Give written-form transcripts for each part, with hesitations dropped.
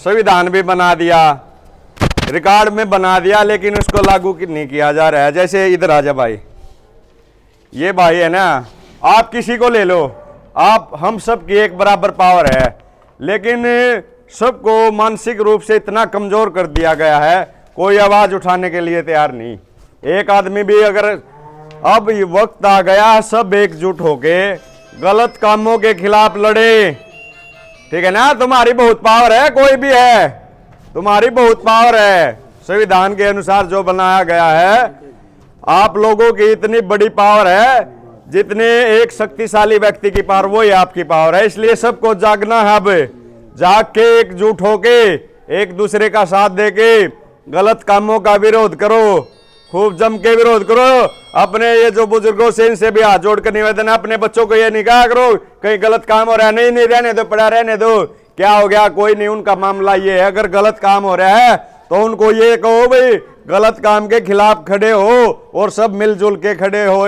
संविधान भी बना दिया, रिकॉर्ड में बना दिया, लेकिन उसको लागू नहीं किया जा रहा है। जैसे इधर आजा भाई, ये भाई है ना, आप किसी को ले लो, आप हम सब की एक बराबर पावर है, लेकिन सबको मानसिक रूप से इतना कमजोर कर दिया गया है, कोई आवाज उठाने के लिए तैयार नहीं। एक आदमी भी अगर, अब ये वक्त आ गया सब एकजुट होके गलत कामों के खिलाफ लड़े, ठीक है ना। तुम्हारी बहुत पावर है, कोई भी है, तुम्हारी बहुत पावर है। संविधान के अनुसार जो बनाया गया है, आप लोगों की इतनी बड़ी पावर है, जितने एक शक्तिशाली व्यक्ति की पावर वही आपकी पावर है। इसलिए सबको जागना है, अब जाग के एकजुट होके एक दूसरे का साथ देके गलत कामों का विरोध करो, खूब जम के विरोध करो। अपने ये जो बुजुर्गों से, इनसे भी हाथ जोड़कर निवेदन है, अपने बच्चों को ये नहीं कहा करो कहीं गलत काम हो रहा है, नहीं रहने दो, पड़ा रहने दो, क्या हो गया, कोई नहीं, उनका मामला ये है। अगर गलत काम हो रहा है तो उनको ये कहो भाई गलत काम के खिलाफ खड़े हो और सब मिलजुल के खड़े हो।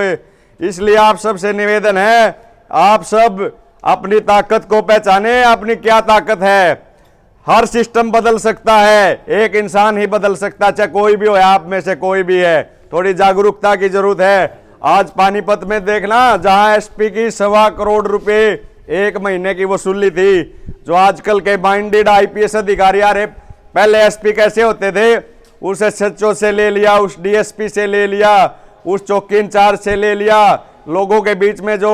इसलिए आप सबसे निवेदन है, आप सब अपनी ताकत को पहचाने, अपनी क्या ताकत है। हर सिस्टम बदल सकता है, एक इंसान ही बदल सकता, चाहे कोई भी हो, आप में से कोई भी है। थोड़ी जागरूकता की जरूरत है। आज पानीपत में देखना, जहां एसपी की 1.25 करोड़ रुपए एक महीने की वसूली थी, जो आजकल के माइंडेड आईपीएस अधिकारी आ रहे, पहले एसपी कैसे होते थे, उस एसएचओ से ले लिया, उस डीएसपी से ले लिया, उस चौकी इंचार्ज से ले लिया, लोगों के बीच में जो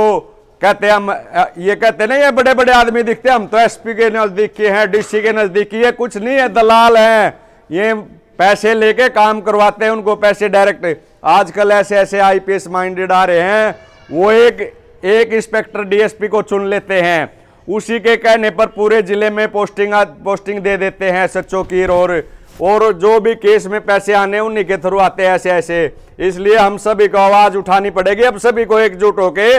कहते हैं, हम ये कहते नहीं, ये बड़े बड़े आदमी दिखते हैं, हम तो एसपी के नजदीक के हैं, डीसी के नजदीक, ये कुछ नहीं है, दलाल हैं, ये पैसे लेके काम करवाते हैं, उनको पैसे डायरेक्ट। आजकल ऐसे ऐसे आईपीएस माइंडेड आ रहे हैं, वो एक इंस्पेक्टर डीएसपी को चुन लेते हैं, उसी के कहने पर पूरे जिले में पोस्टिंग दे देते हैं एसएचओ की, और जो भी केस में पैसे आने उन्हीं के थ्रू आते हैं ऐसे ऐसे। इसलिए हम सभी को आवाज उठानी पड़ेगी, अब सभी को एकजुट होके,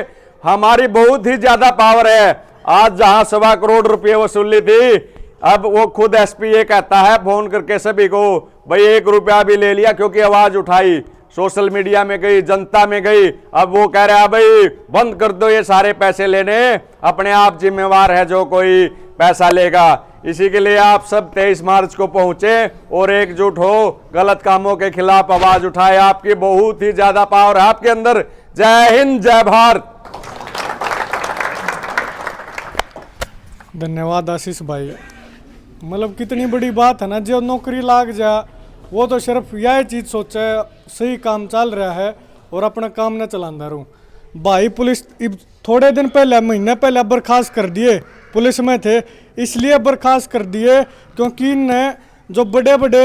हमारी बहुत ही ज्यादा पावर है। आज जहां 1.25 करोड़ रुपए वसूली थी, अब वो खुद एसपी ये कहता है फोन करके सभी को, भाई 1 रुपया भी ले लिया, क्योंकि आवाज उठाई, सोशल मीडिया में गई, जनता में गई। अब वो कह रहा है भाई बंद कर दो ये सारे पैसे लेने, अपने आप जिम्मेवार है जो कोई पैसा लेगा। इसी के लिए आप सब 23 मार्च को पहुंचे और एकजुट हो, गलत कामों के खिलाफ आवाज उठाए। आपकी बहुत ही ज्यादा पावर है आपके अंदर। जय हिंद, जय भारत। धन्यवाद आशीष भाई। मतलब कितनी बड़ी बात है ना, जो नौकरी लाग जा, वो तो सिर्फ यह चीज़ सोचे सही काम चल रहा है और अपना काम न चलाता रहूँ। भाई पुलिस थोड़े दिन पहले, महीने पहले बर्खास्त कर दिए, पुलिस में थे इसलिए बर्खास्त कर दिए क्योंकि इनने जो बड़े बड़े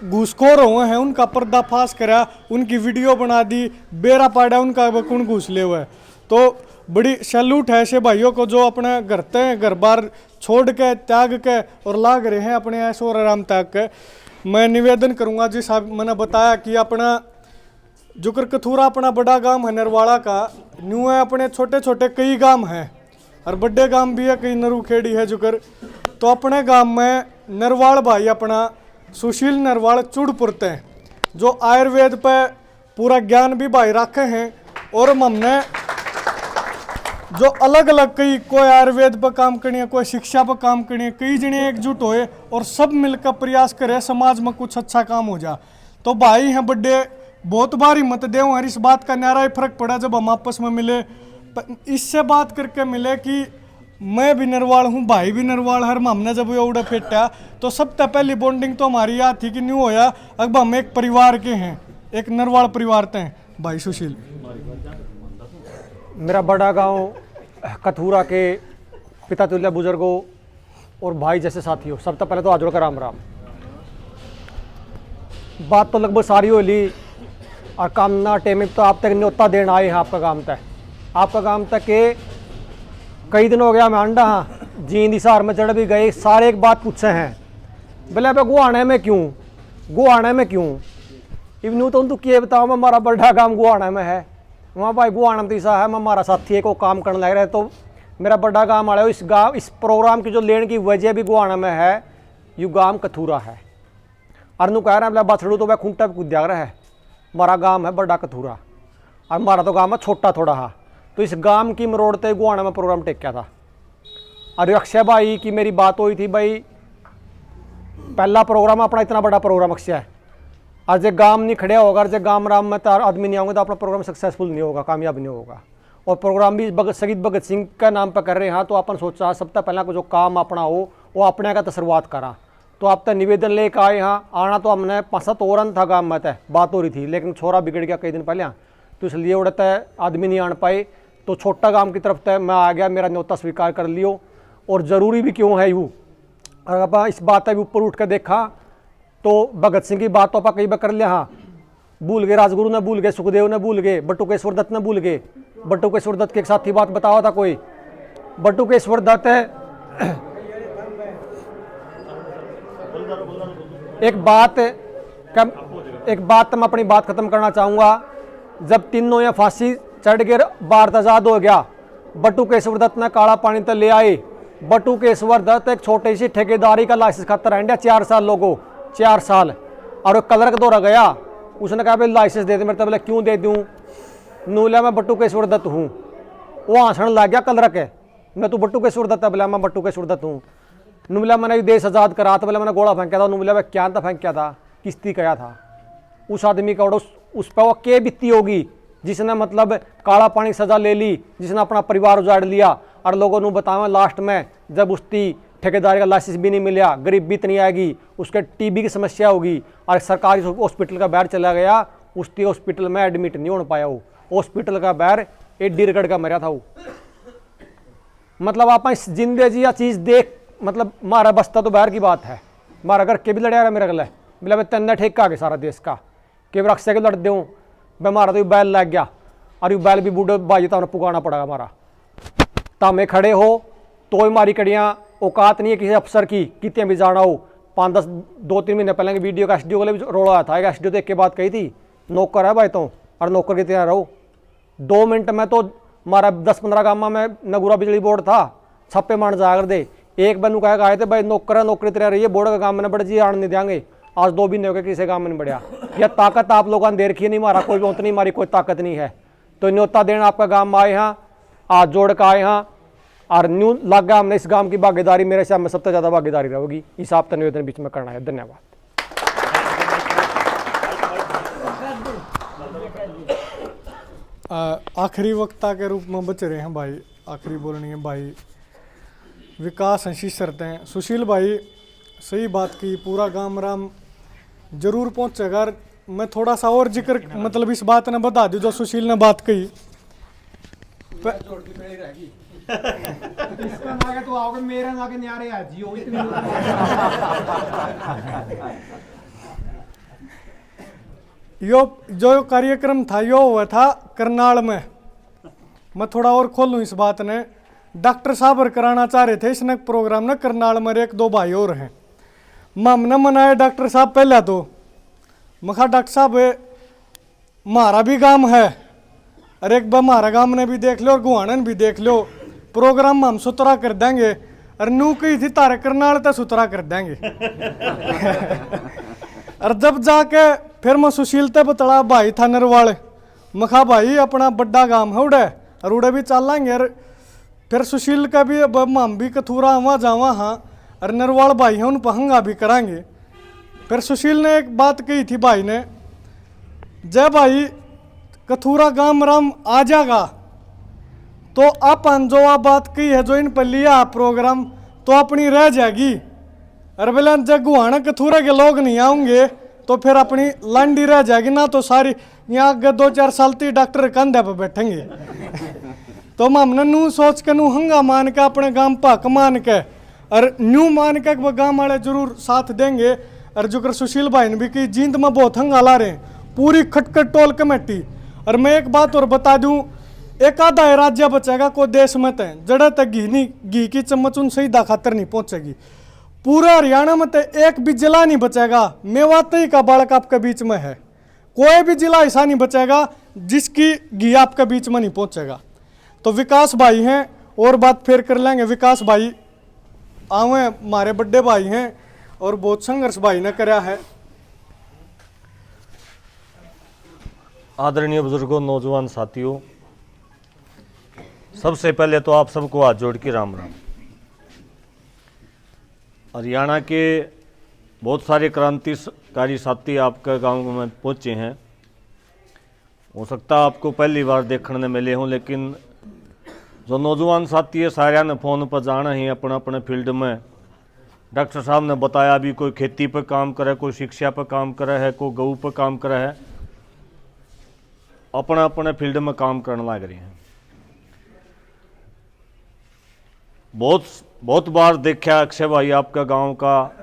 घूसखोर हुए हैं उनका पर्दाफाश करा, उनकी वीडियो बना दी, बेरा पाड़ा उनका कौन घूस ले हुआ है। तो बड़ी सैल्यूट है ऐसे भाइयों को जो अपने घर बार छोड़ के, त्याग के और लाग रहे हैं अपने ऐशो और आराम त्याग के। मैं निवेदन करूंगा, जिस मैंने बताया कि अपना जुकर कथूरा अपना बड़ा गांव है नरवाड़ा का, न्यू है अपने छोटे छोटे कई गांव हैं और बड़े गांव भी है, कई नरूखेड़ी है जुकर। तो अपने गांव में नरवाड़ भाई अपना सुशील नरवाड़ चुड़पुरते हैं, जो आयुर्वेद पे पूरा ज्ञान भी भाई रखे हैं, और हमने जो अलग अलग कई, कोई आयुर्वेद पर काम करनी है, कोई शिक्षा पर काम करनी है, कई जने एकजुट होए और सब मिलकर प्रयास करें समाज में कुछ अच्छा काम हो जा। तो भाई हैं बड़े, बहुत बार हिम्मत दे और इस बात का न्यारा फर्क पड़ा जब हम आपस में मिले, इससे बात करके मिले कि मैं भी नरवाड़ हूँ, भाई भी नरवाड़, हर हमने जब ये उड़ा फेटा तो सबसे पहली बॉन्डिंग तो हमारी याद थी कि न्यू होया, अब हम एक परिवार के हैं, एक नरवाड़ परिवार थे। भाई सुशील, मेरा बड़ा गांव कथूरा के पिता तुल्य बुजुर्गों और भाई जैसे साथियों, सबसे पहले तो आजोड़ का राम राम। बात तो लगभग सारी हो ली और काम ना टेम तो आप तक न्योता देना आए हैं आपका काम तक के कई दिन हो गया। मैं अंडा हाँ जींद हिसार में चढ़ भी गए, सारे एक बात पूछे हैं, बोले अब गुआने में क्यों इवनू तो किए बताओ, मैं हमारा बड़ा गांव गुआना में है, वहाँ भाई गुआना में है, मैं हमारा साथी को काम करने लग रहा है। तो मेरा बड़ा गांव वाला इस प्रोग्राम की जो लेने की वजह भी गुआना में है, यू गांव कथूरा है। अरनू कह रहा है बछड़ू तो वह खूंटा भी कूद रहा है, हमारा गांव है बड़ा कथूरा और हमारा तो गांव है छोटा थोड़ा हा। तो इस गांव की मरोड़ते गुआना में प्रोग्राम टेक्या था। और अक्षय भाई की मेरी बात हुई थी, भाई पहला प्रोग्राम अपना इतना बड़ा प्रोग्राम अक्षय है। आज जे गांव नहीं खड़े होगा, जे गांव राम में तार आदमी नहीं आएंगे तो अपना प्रोग्राम सक्सेसफुल नहीं होगा, कामयाब नहीं होगा। और प्रोग्राम भी शहीद भगत सिंह का नाम पर कर रहे हैं, तो अपन सोचा सबसे पहला को जो काम अपना हो वो अपने का तो शुरुआत करा। तो आप तक निवेदन लेकर आए यहाँ, आना तो हमने 5-7 और था गाँव में तय बात हो रही थी, लेकिन छोरा बिगड़ गया कई दिन पहले, तो इसलिए उड़ता है आदमी नहीं आन पाए। तो छोटा गांव की तरफ तय मैं आ गया, मेरा न्योता स्वीकार कर लियो। और ज़रूरी भी क्यों है यूँ, अगर आप इस बात का भी ऊपर उठ कर देखा तो भगत सिंह की बात तो आप कई बार कर लिया, हाँ भूल गए, राजगुरु ने भूल गए, सुखदेव ने भूल गए, बटुकेश्वर दत्त ने भूल गए। बटुकेश्वर दत्त के एक साथी बात बताओ था कोई, बटुकेश्वर दत्त है एक बात मैं अपनी बात खत्म करना चाहूँगा। जब तीनों या फांसी चढ़ के भारत आज़ाद हो गया, बटुकेश्वर दत्त ने काला पानी तक ले आए। बटुकेश्वर दत्त एक छोटी सी ठेकेदारी का लाइसेंस खाता रह गया 4 साल लोगों, 4 साल। और वो कलर का दौरा गया, उसने कहा भाई लाइसेंस दे दे मेरे, तो बोले क्यों दे दूँ, नूला मैं बटुकेश्वर दत्त हूँ। वो हंसने लग गया कलर के, मैं तो बटुकेश्वर दत्त है, बोला मैं बटुकेश्वर दत्त हूँ। नुमिला मैंने देश आज़ाद करा था, बोला मैंने गोला फेंका था। नुमिला मैं क्या था फेंका था, किस्ती कया था उस आदमी का, उस पर वो के बीती होगी जिसने मतलब काला पानी सजा ले ली, जिसने अपना परिवार उजाड़ लिया। और लोगों ने बतावा लास्ट में जब उसकी ठेकेदारी का लाइसेंस भी नहीं मिला, गरीबी इतनी आएगी, उसके टीबी की समस्या होगी और सरकारी हॉस्पिटल का बाहर चला गया, उसकी हॉस्पिटल में एडमिट नहीं हो पाया। वो हॉस्पिटल का बाहर एडी रगड़ का मरा था वो। मतलब आप इस जिंदगी या चीज़ देख, मतलब मारा बस्ता तो बाहर की बात है, मारा घर के भी लड़ा रहा मेरा गला, बोला मैं तेना ठेका के सारा देश का कि रक्षा के लड़ दूँ, मैं मारा तो बैल लग गया और बैल भी बूढ़े बाजी था, उन्हें पुकाना पड़ा मारा। तामे खड़े हो तो मारी कड़ियाँ, औकात नहीं है किसी अफसर की कितने भी जाना हो। 5-10 2-3 महीने पहले की वीडियो का एसडीओ वाले भी रोड़ा आया था, एक एसडीओ तो एक के बात कही थी, नौकर है भाई तो, और नौकर की तरह रहो। 2 मिनट में तो मारा 10-15 गाँव में नगुरा बिजली बोर्ड था, छप्पे मार जाकर दे। एक बनू कह आए थे भाई नौकर है, नौकरी तरह रही है, बोर्ड का काम में बढ़ जी आने नहीं देंगे। आज 2 भी नहीं हो गए, किसी काम में नहीं बढ़िया। यह ताकत आप लोगों ने दे रखी है, नहीं मारा कोई बहुत नहीं, मारी कोई ताकत नहीं है। तो न्योता देना आपका गाँव में आए हैं, हाथ जोड़ कर आए हैं, और न्यू लग गया हमने इस गांव की भागीदारी, मेरे से में सबसे ज़्यादा भागीदारी रहेगी, इस आपका निवेदन बीच में करना है। धन्यवाद। आखिरी वक्ता के रूप में बच रहे हैं भाई, आखिरी बोलनी है भाई विकास आशीष शर्त हैं। सुशील भाई सही बात की, पूरा गांव राम जरूर पहुंचेगा। मैं थोड़ा सा और जिक्र मतलब इस बात ने बता दूं जो सुशील ने बात कही। इसका नागे तो आओगे, मेरा नागे न्यारे आ जियो इतनी। यो जो कार्यक्रम था यो हुआ था करनाल में। मैं थोड़ा और खोलूं इस बात ने, डॉक्टर साहब कराना चाह रहे थे इसने प्रोग्राम ना करनाल में, 1-2 भाई और हैं। हमने मनाया डॉक्टर साहब पहले तो मखा डॉक्टर साहब हमारा भी गांव है, और एक बार हमारा गांव ने भी देख लो और गुहानन भी देख लो, प्रोग्राम हम सुतरा कर देंगे। और नू कही थी तारे करनाल तो सुतरा कर देंगे। और जब जाके फिर मैं सुशील ते बतला भाई था नरवाल, मखा भाई अपना बड़ा गांव है उड़े, और उड़े भी चल लेंगे। और फिर सुशील का भी अब हम भी कथूरा हुआ जावा, हाँ और नरवाल भाई हैं उन पहंगा भी करांगे। फिर सुशील ने एक बात कही थी भाई ने, जय भाई कथूरा गांव राम आ जाएगा तो अपन जो आप बात कही है जो इन पर लिया प्रोग्राम तो अपनी रह जाएगी। और बोले जब गुहाना कथूरा के लोग नहीं आएंगे तो फिर अपनी लांडी रह जाएगी ना, तो सारी यहाँ आगे 2-4 साल तक डॉक्टर कंधे पर बैठेंगे। तो हमने नू सोच के नू हंगा मान के अपने गांव पक मान के और न्यू मान के वो गांव वाले जरूर साथ देंगे। और जो सुशील भाई ने भी की जींद में बहुत हंगा ला रहे हैं, पूरी खटखट टोल कमेटी। और मैं एक बात और बता दूं, एक आधा राज्य बचेगा कोई देश में तो जड़ा तक घी की चम्मच उन शहीदा खातर नहीं पहुंचेगी। पूरा हरियाणा में तो एक भी जिला नहीं बचेगा, मेवाती का बालक आपके बीच में है, कोई भी जिला ऐसा नहीं बचेगा जिसकी घी आपके बीच में नहीं पहुंचेगा। तो विकास भाई हैं और बात फिर कर लेंगे। विकास भाई आवे हमारे बड़े भाई हैं और बहुत संघर्ष भाई ने कराया है। आदरणीय बुजुर्गों, नौजवान साथियों, सबसे पहले तो आप सबको हाथ जोड़ के राम राम। हरियाणा के बहुत सारे क्रांतिकारी साथी आपके गांव में पहुंचे हैं। हो सकता है आपको पहली बार देखने मिले हों, लेकिन जो नौजवान साथी है सारे ने फ़ोन पर जाना ही अपने अपने फील्ड में। डॉक्टर साहब ने बताया अभी कोई खेती पर काम करे, कोई शिक्षा पर काम करे है, कोई गऊ पर काम करे है, अपने अपने फील्ड में काम करने लग रहे हैं। बहुत बार देखा अक्षय भाई आपका गांव का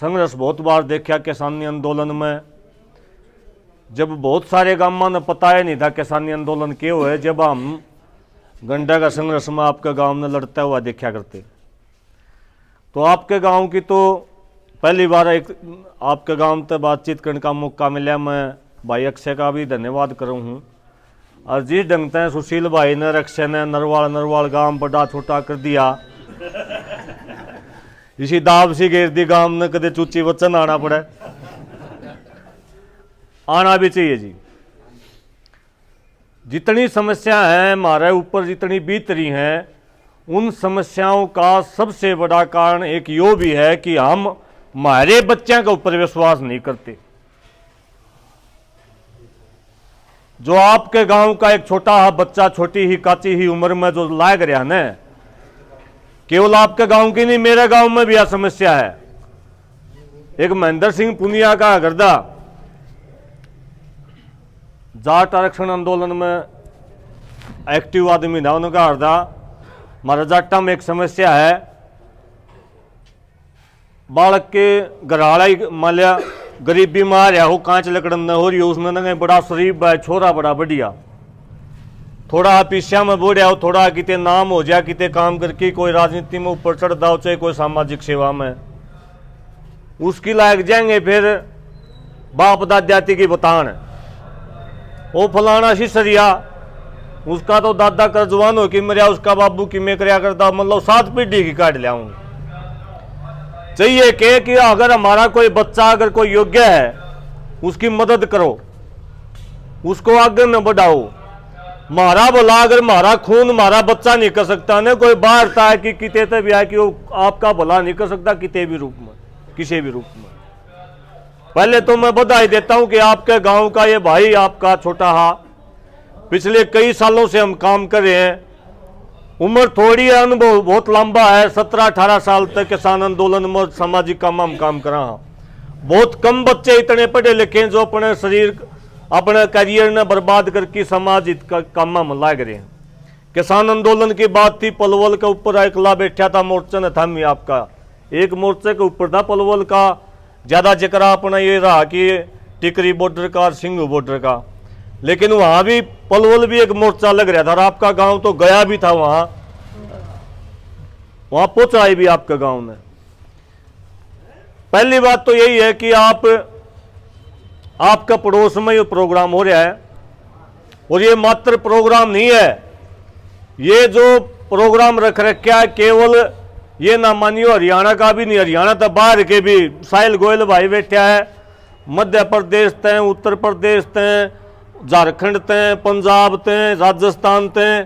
संघर्ष, बहुत बार देखा किसानी आंदोलन में। जब बहुत सारे गांव ने पता ही नहीं था किसानी आंदोलन क्यों है, जब हम गंडा का संघर्ष में आपका गांव ने लड़ता हुआ देखा करते। तो आपके गांव की तो पहली बार एक आपके गांव से बातचीत करने का मौका मिला। मैं भाई अक्षय का भी धन्यवाद करूँ हूँ। और जिस ढंग से सुशील भाई ने अक्षय ने नरवाल गांव बड़ा छोटा कर दिया, इसी दाब सी घेर दी गांव ने कदे चूची वचन आना पड़े, आना भी चाहिए जी। जितनी समस्या है हमारे ऊपर जितनी बीत रही हैं, उन समस्याओं का सबसे बड़ा कारण एक यो भी है कि हम हमारे बच्चों के ऊपर विश्वास नहीं करते। जो आपके गांव का एक छोटा बच्चा छोटी ही काची ही उम्र में जो लाग रहा है, केवल आपके गांव की नहीं, मेरे गांव में भी यह समस्या है। एक महेंद्र सिंह पुनिया का गर्दा जाट आरक्षण आंदोलन में एक्टिव आदमी था, उन्होंने कहा था हमारा जाटा में एक समस्या है, बालक के घराड़ा मान लिया गरीब बीमार है, वो कांच लकड़न न हो रही, उसने ना बड़ा शरीफ है, छोरा बड़ा बढ़िया, थोड़ा पीछा में बोढ़ हो, थोड़ा किते नाम हो जाए, किते काम करके कोई राजनीति में ऊपर चढ़ दाओ, चाहे कोई सामाजिक सेवा में उसकी लायक जाएंगे। फिर बाप दादाती की बतान वो फलाना शिशरिया, उसका तो दादा कर जवान हो कि मरिया, उसका बाबू कि मैं करया करता, मतलब 7 पीढ़ी की काट लिया हूँ। चाहिए कि अगर हमारा कोई बच्चा अगर कोई योग्य है उसकी मदद करो, उसको आगे न बढ़ाओ। मारा भला अगर मारा खून मारा बच्चा नहीं कर सकता ना, कोई बाहर था कि किते तक भी है कि वो आपका भला नहीं कर सकता किसी भी रूप में, किसी भी रूप में। पहले तो मैं बधाई देता हूं कि आपके गांव का ये भाई आपका छोटा हा पिछले कई सालों से हम काम कर रहे हैं, उम्र थोड़ी है, अनुभव बहुत लंबा है, 17-18 साल तक किसान आंदोलन में सामाजिक काम हम काम करा। बहुत कम बच्चे इतने पढ़े लिखे जो अपने शरीर अपने करियर ने बर्बाद करके समाज हित का काम में लाग रहे हैं। किसान आंदोलन की बात थी, पलवल के ऊपर अकेला बैठा था, मोर्चा ने थामी आपका एक मोर्चे के ऊपर था पलवल का, ज्यादा जिक्र अपना ये रहा कि टिकरी बॉर्डर का और सिंघू बॉर्डर का, लेकिन वहां भी पलवल भी एक मोर्चा लग रहा था और आपका गांव तो गया भी था, वहां पहुंचाई भी आपके गांव ने। पहली बात तो यही है कि आपका पड़ोस में ये प्रोग्राम हो रहा है, और ये मात्र प्रोग्राम नहीं है, ये जो प्रोग्राम रख रखा है केवल ये ना मानियो हरियाणा का भी नहीं, हरियाणा तो बाहर के भी साहिल गोयल भाई बैठा है, मध्य प्रदेश ते, उत्तर प्रदेश ते, झारखंड ते, पंजाब ते, राजस्थान ते,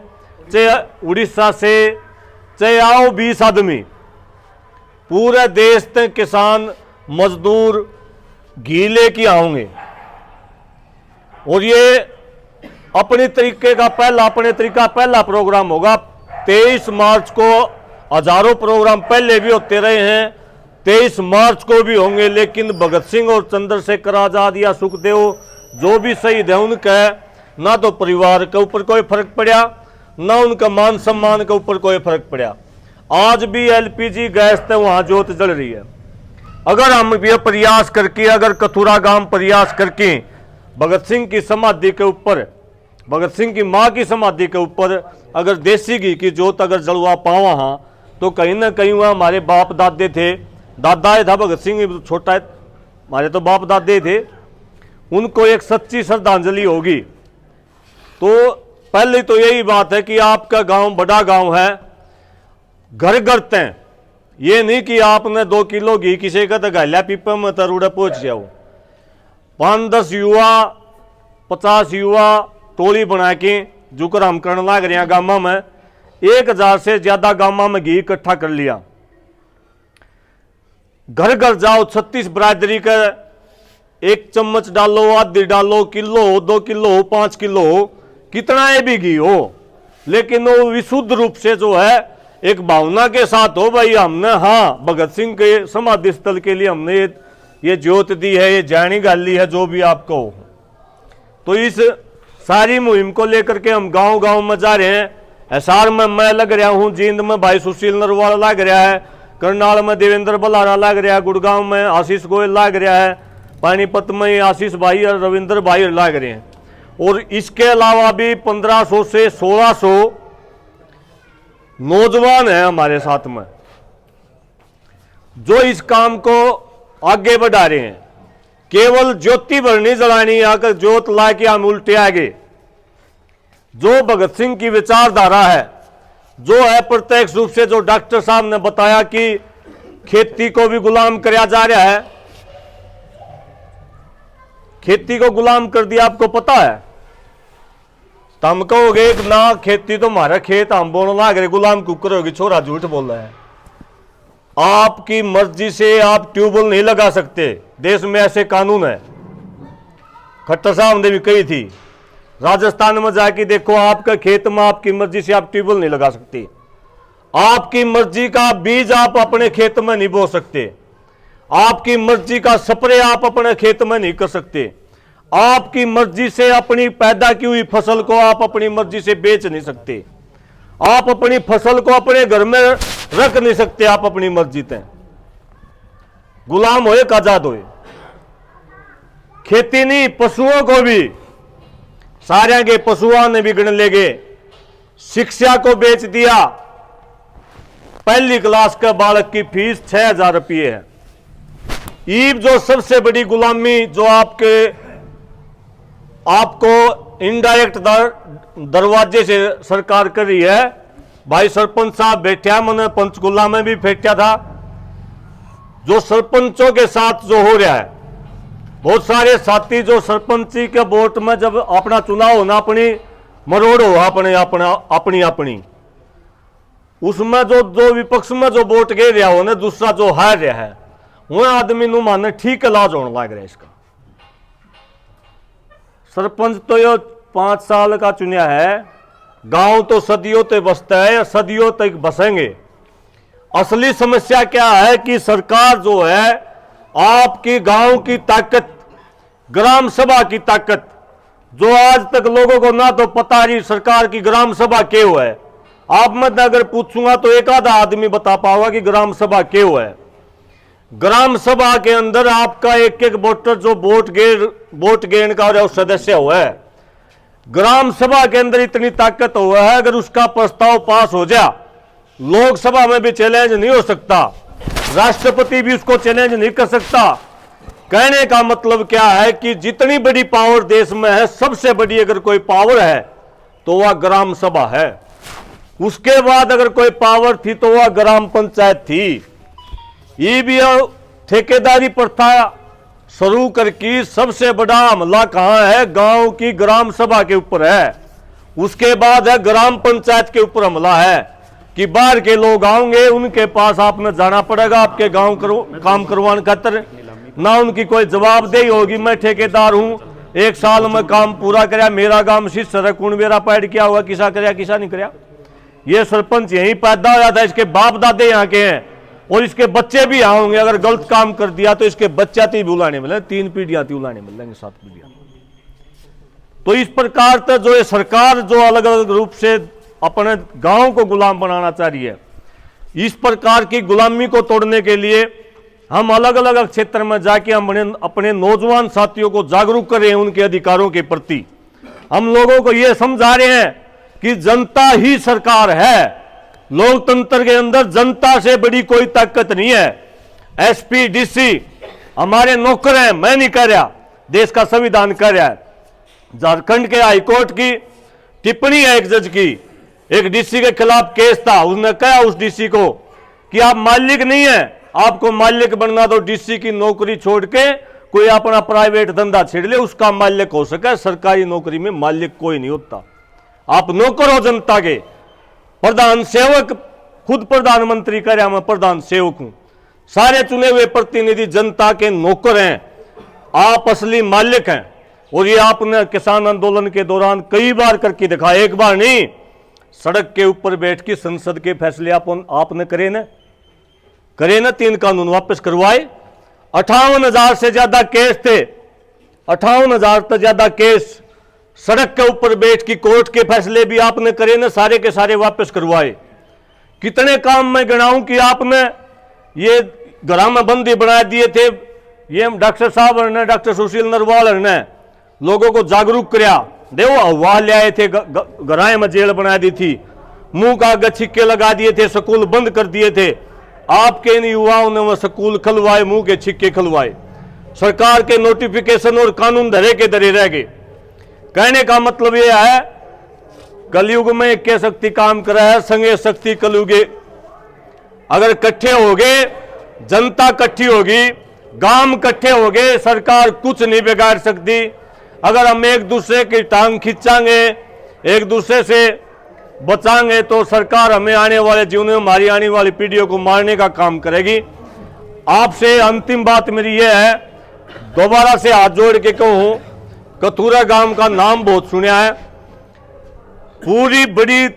चाहे उड़ीसा से, चाहे आओ 20 आदमी, पूरे देश ते किसान मजदूर घी लेके आओगे। और ये अपने तरीके का पहला प्रोग्राम होगा। 23 मार्च को हजारों प्रोग्राम पहले भी होते रहे हैं, 23 मार्च को भी होंगे, लेकिन भगत सिंह और चंद्रशेखर आजाद या सुखदेव जो भी शहीद है उनका ना तो परिवार के ऊपर कोई फर्क पड़ा, ना उनका मान सम्मान के ऊपर कोई फर्क पड़ा। आज भी LPG गैस से वहां जोत जल रही है। अगर हम ये प्रयास करके, अगर कथुरा गांव प्रयास करके भगत सिंह की समाधि के ऊपर, भगत सिंह की मां की समाधि के ऊपर अगर देसी घी की जोत अगर जलवा पावा, हाँ, तो कहीं ना कहीं वह हमारे बाप दादे थे, दादा था भगत सिंह छोटा, हमारे तो बाप दादे थे, उनको एक सच्ची श्रद्धांजलि होगी। तो पहले तो यही बात है कि आपका गांव बड़ा गांव है, घर घर तय, ये नहीं कि आपने 2 किलो घी किसी का तो गालिया पीपा में तरुड़ा पहुंच जाओ। 5-10 युवा 50 युवा टोली बना के जुकर हम करने लग रहे हैं गाँव में, 1000 से ज्यादा गाँव में घी इकट्ठा कर लिया। घर घर जाओ, 36 बरादरी का 1 चम्मच डालो, आधी डालो, किलो हो, 2 किलो हो, 5 किलो हो, कितना है भी घी हो, लेकिन वो विशुद्ध रूप से जो है एक भावना के साथ हो। भाई हमने, हाँ, भगत सिंह के समाधि स्थल के लिए हमने ये ज्योत दी है, ये जानी गाली है, जो भी आपको हो। तो इस सारी मुहिम को लेकर के हम गांव गांव में जा रहे हैं। हिसार में मैं लग रहा हूं, जींद में भाई सुशील नरवाल लग रहा है, करनाल में देवेंद्र बलारा लग रहा है, गुड़गांव में आशीष गोयल लग रहा है, पानीपत में आशीष भाई और रविंद्र भाई लग रहे हैं। और इसके अलावा भी 1500 से 1600 नौजवान हैं हमारे साथ में, जो इस काम को आगे बढ़ा रहे हैं। केवल ज्योति भर नहीं जलानी, आकर ज्योत ला के हम उल्टे आगे। जो भगत सिंह की विचारधारा है, जो है प्रत्यक्ष रूप से, जो डॉक्टर साहब ने बताया कि खेती को भी गुलाम कराया जा रहा है, खेती को गुलाम कर दिया, आपको पता है। तो हम कहोगे ना, खेती तो हमारा खेत, हम बोलने लग रहे, गुलाम कुकर होगी, छोरा झूठ बोल रहा है। आपकी मर्जी से आप ट्यूबवेल नहीं लगा सकते, देश में ऐसे कानून है। खट्टर साहब ने भी कही थी, राजस्थान में जाके देखो, आपका खेत में आपकी मर्जी से आप ट्यूबवेल नहीं लगा सकते। आपकी मर्जी का बीज आप अपने खेत में नहीं बो सकते, आपकी मर्जी का स्प्रे आप अपने खेत में नहीं कर सकते, आपकी मर्जी से अपनी पैदा की हुई फसल को आप अपनी मर्जी से बेच नहीं सकते, आप अपनी फसल को अपने घर में रख नहीं सकते, आप अपनी मर्जी से गुलाम होए आजाद होए। खेती नहीं, पशुओं को भी, सारे के पशुओं ने भी गिन लेगे। शिक्षा को बेच दिया, पहली क्लास का बालक की फीस 6000 रुपये है। ईब जो सबसे बड़ी गुलामी जो आपको इनडायरेक्ट दरवाजे से सरकार कर रही है। भाई सरपंच साहब बैठा, मैंने पंचकुला में भी फेंका था, जो सरपंचों के साथ जो हो रहा है, बहुत सारे साथी जो सरपंची के वोट में जब अपना चुनाव होना, अपनी मरोड़ हो अपनी उसमें जो विपक्ष में जो वोट गे रहा हो ना, दूसरा जो हार रहा है, वह आदमी नु माने ठीक इलाज होने लग रहा है इसका। सरपंच तो ये 5 साल का चुनिया है, गांव तो सदियों तक बसता है या सदियों तक बसेंगे। असली समस्या क्या है कि सरकार जो है, आपकी गांव की ताकत, ग्राम सभा की ताकत, जो आज तक लोगों को ना तो पता नहीं सरकार की ग्राम सभा क्यों है। आप मैं अगर पूछूंगा तो एक आधा आदमी बता पाओगा कि ग्राम सभा क्यों है। ग्राम सभा के अंदर आपका एक एक वोटर जो वोट गेन का सदस्य हुआ है, ग्राम सभा के अंदर इतनी ताकत हुआ है, अगर उसका प्रस्ताव पास हो जाए, लोकसभा में भी चैलेंज नहीं हो सकता, राष्ट्रपति भी उसको चैलेंज नहीं कर सकता। कहने का मतलब क्या है कि जितनी बड़ी पावर देश में है, सबसे बड़ी अगर कोई पावर है तो वह ग्राम सभा है। उसके बाद अगर कोई पावर थी तो वह ग्राम पंचायत थी। ये भी ठेकेदारी प्रथा शुरू करके सबसे बड़ा हमला कहां है? गांव की ग्राम सभा के ऊपर है। उसके बाद है ग्राम पंचायत के ऊपर हमला है कि बाहर के लोग आएंगे, उनके पास आपने जाना पड़ेगा आपके गांव काम करवाने खातर, ना उनकी कोई जवाबदेही होगी। मैं ठेकेदार हूं, 1 साल में काम पूरा कराया, मेरा काम शिष्य कौन मेरा पैड किया हुआ, किसा कराया किसा नहीं कराया। ये सरपंच यहीं पैदा हो जाता है, इसके बाप दादे यहाँ के हैं और इसके बच्चे भी यहाँ होंगे। अगर गलत काम कर दिया तो इसके बच्चा भी उलाने मिले, 3 पीढ़ियां उलाने मिल लेंगे, 7 पीढ़ियां। तो इस प्रकार से जो ये सरकार जो अलग अलग रूप से अपने गांव को गुलाम बनाना चाह रही है, इस प्रकार की गुलामी को तोड़ने के लिए हम अलग अलग क्षेत्र में जाके हम अपने नौजवान साथियों को जागरूक कर रहे हैं उनके अधिकारों के प्रति। हम लोगों को यह समझा रहे हैं कि जनता ही सरकार है। लोकतंत्र के अंदर जनता से बड़ी कोई ताकत नहीं है। एसपी डीसी हमारे नौकर हैं, मैं नहीं कह रहा, देश का संविधान कह रहा है। झारखंड के हाईकोर्ट की टिप्पणी है एक जज की, एक डीसी के खिलाफ केस था, उसने कहा उस डीसी को कि आप मालिक नहीं है, आपको मालिक बनना तो डीसी की नौकरी छोड़ के कोई अपना प्राइवेट धंधा छेड़ ले, उसका मालिक हो सके। सरकारी नौकरी में मालिक कोई नहीं होता, आप नौकर हो जनता के। प्रधान सेवक, खुद प्रधानमंत्री कह रहा मैं प्रधान सेवक हूं, सारे चुने हुए प्रतिनिधि जनता के नौकर हैं, आप असली मालिक हैं। और ये आपने किसान आंदोलन के दौरान कई बार करके दिखाया, एक बार नहीं, सड़क के ऊपर बैठ के संसद के फैसले आपने करे ना 3 कानून वापस करवाए। 58,000 से ज्यादा केस थे, 58,000 से ज्यादा केस सड़क के ऊपर बैठ की कोर्ट के फैसले भी आपने करे ना, सारे के सारे वापस करवाए। कितने काम मैं गिनाऊं कि आपने ये ग्रामबंदी बना दिए थे, ये डॉक्टर साहब ने, डॉक्टर सुशील नरवाल ने लोगों को जागरूक कराया, देखो अफवाह ले आए थे, घराएं में जेल बना दी थी, मुंह का छिक्के लगा दिए थे, स्कूल बंद कर दिए थे। आपके इन युवाओं ने वो स्कूल खुलवाए, मुंह के छिक्के खुलवाए, सरकार के नोटिफिकेशन और कानून धरे के धरे रह गए। कहने का मतलब यह है, कलयुग में एक शक्ति काम कर रहा है, संगे शक्ति कलयुगे। अगर इकट्ठे हो गए, जनता इकट्ठी होगी, गांव इकट्ठे हो गए, सरकार कुछ नहीं बिगाड़ सकती। अगर हम एक दूसरे की टांग खींचांगे, एक दूसरे से बचाएंगे, तो सरकार हमें आने वाले जीवन में, हमारी आने वाली पीढ़ियों को मारने का काम करेगी। आपसे अंतिम बात मेरी यह है, दोबारा से हाथ जोड़ के कहूं, कथूरा गांव का नाम बहुत सुना है, पूरी बड़ी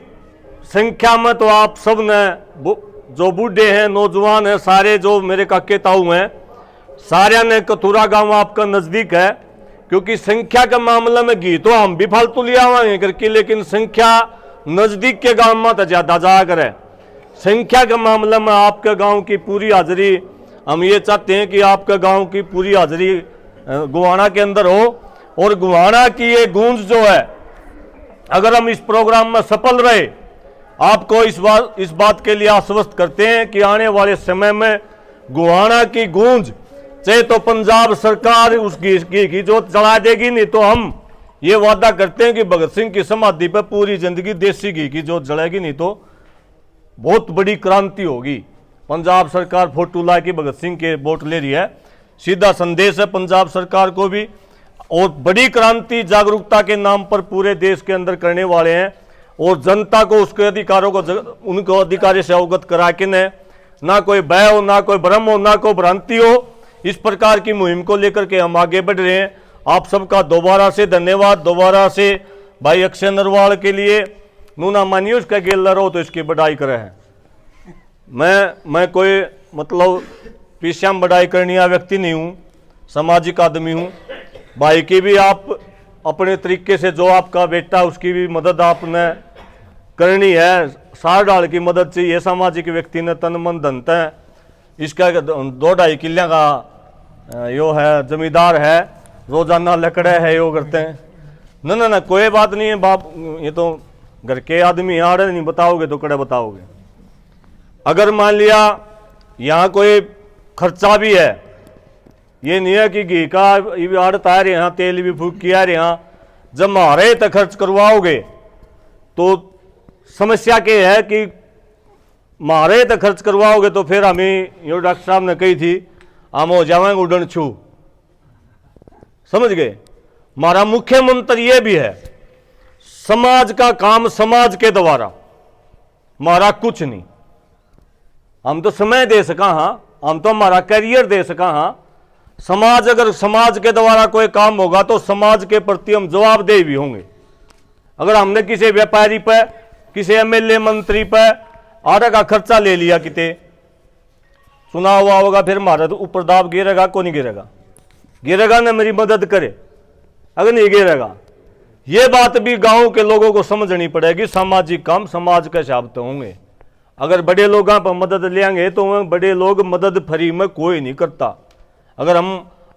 संख्या में तो आप सब ने, जो बूढ़े हैं, नौजवान हैं, सारे जो मेरे काके ताऊ हैं, सारे ने कथूरा गांव आपका नजदीक है। क्योंकि संख्या के मामले में घी तो हम भी फालतू लिया हुए करके, लेकिन संख्या नजदीक के गांव में तो ज्यादा जाकर है। संख्या के मामले में आपके गांव की पूरी हाजिरी, हम ये चाहते हैं कि आपके गांव की पूरी हाजिरी गुवाना के अंदर हो। और गुवाना की ये गूंज जो है, अगर हम इस प्रोग्राम में सफल रहे, आपको इस बात के लिए आश्वस्त करते हैं कि आने वाले समय में गुवाना की गूंज चाहे तो पंजाब सरकार उसकी जो चला देगी, नहीं तो हम ये वादा करते हैं कि भगत सिंह की समाधि पर पूरी जिंदगी देसी घी की जो जलेगी, नहीं तो बहुत बड़ी क्रांति होगी। पंजाब सरकार फोटो ला के भगत सिंह के वोट ले रही है, सीधा संदेश है पंजाब सरकार को भी। और बड़ी क्रांति जागरूकता के नाम पर पूरे देश के अंदर करने वाले हैं, और जनता को उसके अधिकारों को, उनको अधिकार से अवगत करा के ना कोई भय हो, ना कोई भ्रम हो, ना कोई भ्रांति हो। इस प्रकार की मुहिम को लेकर के हम आगे बढ़ रहे हैं। आप सबका दोबारा से धन्यवाद। दोबारा से भाई अक्षय नरवाल के लिए नूना मानिए उसका गेल रहो तो इसकी बढ़ाई करे है। मैं कोई मतलब पीछे बढ़ाई करने वाला व्यक्ति नहीं हूँ, सामाजिक आदमी हूँ। भाई की भी आप अपने तरीके से, जो आपका बेटा उसकी भी मदद आपने करनी है। सार डाल की मदद चाहिए सामाजिक व्यक्ति ने, तन मन धन है। इसका 2-2.5 किले का यो है, जमींदार है, रोजाना लकड़े है, यो करते हैं। ना कोई बात नहीं है बाप, ये तो घर के आदमी आड़े नहीं बताओगे तो कड़े बताओगे। अगर मान लिया यहाँ कोई खर्चा भी है, ये नहीं है कि घी का आड़त आ रहे हैं, तेल भी फूक किया रहे हैं, जब मारे तक खर्च करवाओगे तो समस्या क्या है कि मारे तक खर्च करवाओगे तो फिर हमें, यो डॉक्टर साहब ने कही थी, हम हो जाएंगे उड़न छू। समझ गए? हमारा मुख्य मंत्र ये भी है, समाज का काम समाज के द्वारा, हमारा कुछ नहीं। हम तो समय दे सका, हाँ, हम तो हमारा करियर दे सका, हाँ। समाज, अगर समाज के द्वारा कोई काम होगा तो समाज के प्रति हम जवाबदेह भी होंगे। अगर हमने किसी व्यापारी पर, किसी एमएलए मंत्री पर आधा का खर्चा ले लिया, किते सुना हुआ होगा, फिर हमारा तो ऊपर दाब गिरेगा, को नहीं गिरेगा? गिरेगा ना, मेरी मदद करे, अगर नहीं गिरेगा। ये बात भी गांव के लोगों को समझनी पड़ेगी। सामाजिक काम समाज के हिसाब से होंगे। अगर बड़े लोगों पर मदद लेंगे तो बड़े लोग मदद फ्री में कोई नहीं करता। अगर हम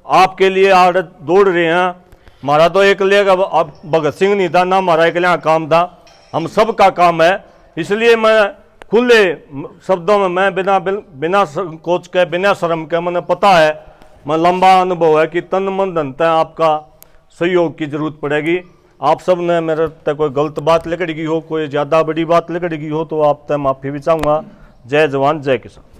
आपके लिए आड़त दौड़ रहे हैं, हमारा तो एक लेगा भगत सिंह नहीं था ना, हमारा एक लिया काम था, हम सबका काम है। इसलिए मैं खुले शब्दों में, मैं बिना कोच के, बिना शर्म के, मैंने पता है, मैं लंबा अनुभव है कि तन मन धन तक आपका सहयोग की जरूरत पड़ेगी। आप सब ने मेरे तक कोई गलत बात लग गई हो, कोई ज़्यादा बड़ी बात लग गई हो तो आप तक माफ़ी भी चाहूँगा। जय जवान जय किसान।